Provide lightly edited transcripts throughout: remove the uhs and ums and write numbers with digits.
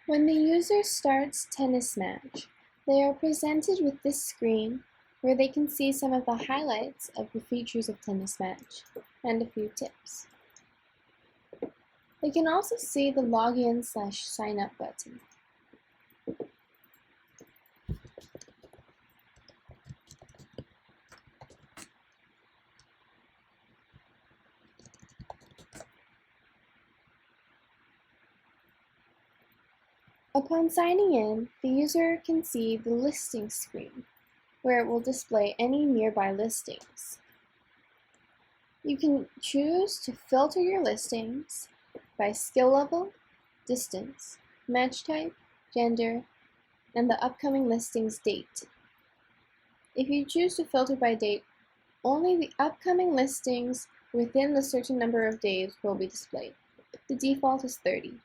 When the user starts Tennis Match, they are presented with this screen where they can see some of the highlights of the features of Tennis Match and a few tips. They can also see the login/sign up button. Upon signing in, the user can see the listings screen, where it will display any nearby listings. You can choose to filter your listings by skill level, distance, match type, gender, and the upcoming listings date. If you choose to filter by date, only the upcoming listings within the certain number of days will be displayed. The default is 30.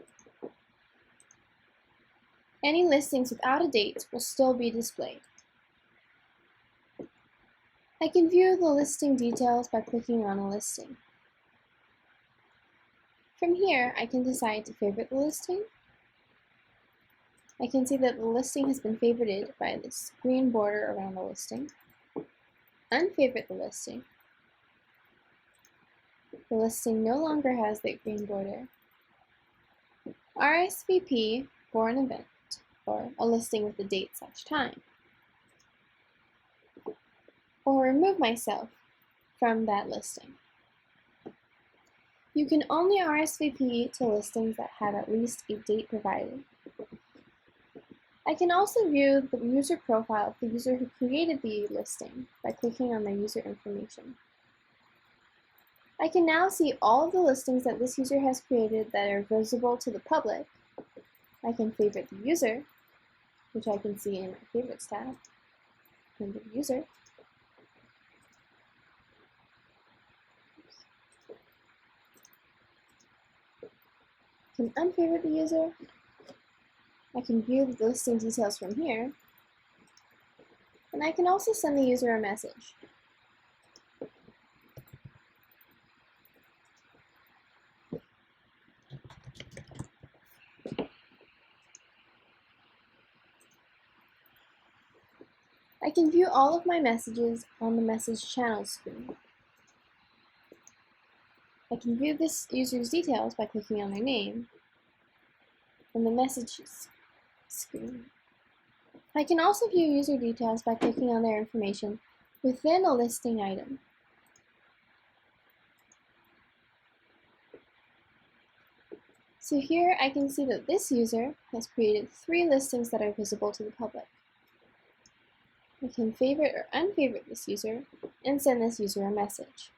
Any listings without a date will still be displayed. I can view the listing details by clicking on a listing. From here, I can decide to favorite the listing. I can see that the listing has been favorited by this green border around the listing. Unfavorite the listing. The listing no longer has that green border. RSVP for an event, or a listing with a date/time. Or remove myself from that listing. You can only RSVP to listings that have at least a date provided. I can also view the user profile of the user who created the listing by clicking on their user information. I can now see all of the listings that this user has created that are visible to the public. I can favorite the user, which I can see in my Favorites tab, under the user. I can unfavorite the user. I can view the listing details from here. And I can also send the user a message. I can view all of my messages on the message channel screen. I can view this user's details by clicking on their name and the messages screen. I can also view user details by clicking on their information within a listing item. So here I can see that this user has created 3 listings that are visible to the public. I can favorite or unfavorite this user and send this user a message.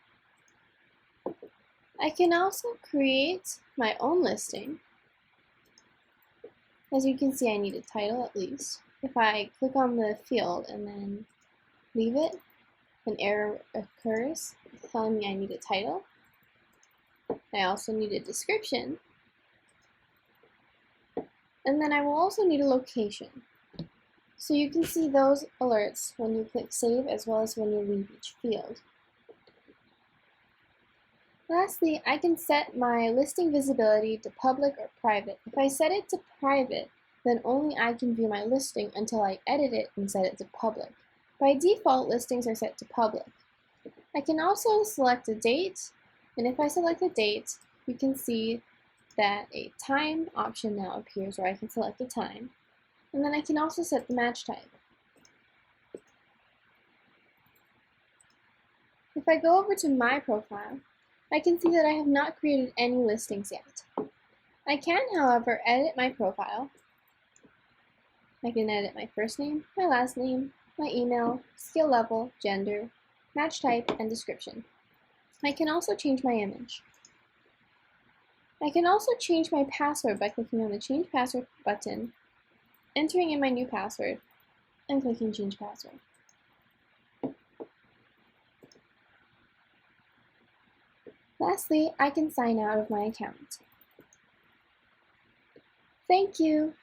I can also create my own listing. As you can see, I need a title at least. If I click on the field and then leave it, an error occurs telling me I need a title. I also need a description. And then I will also need a location. So you can see those alerts when you click save as well as when you leave each field. Lastly, I can set my listing visibility to public or private. If I set it to private, then only I can view my listing until I edit it and set it to public. By default, listings are set to public. I can also select a date, and if I select a date, you can see that a time option now appears where I can select a time. And then I can also set the match type. If I go over to my profile, I can see that I have not created any listings yet. I can, however, edit my profile. I can edit my first name, my last name, my email, skill level, gender, match type, and description. I can also change my image. I can also change my password by clicking on the Change Password button, entering in my new password, and clicking Change Password. Lastly, I can sign out of my account. Thank you!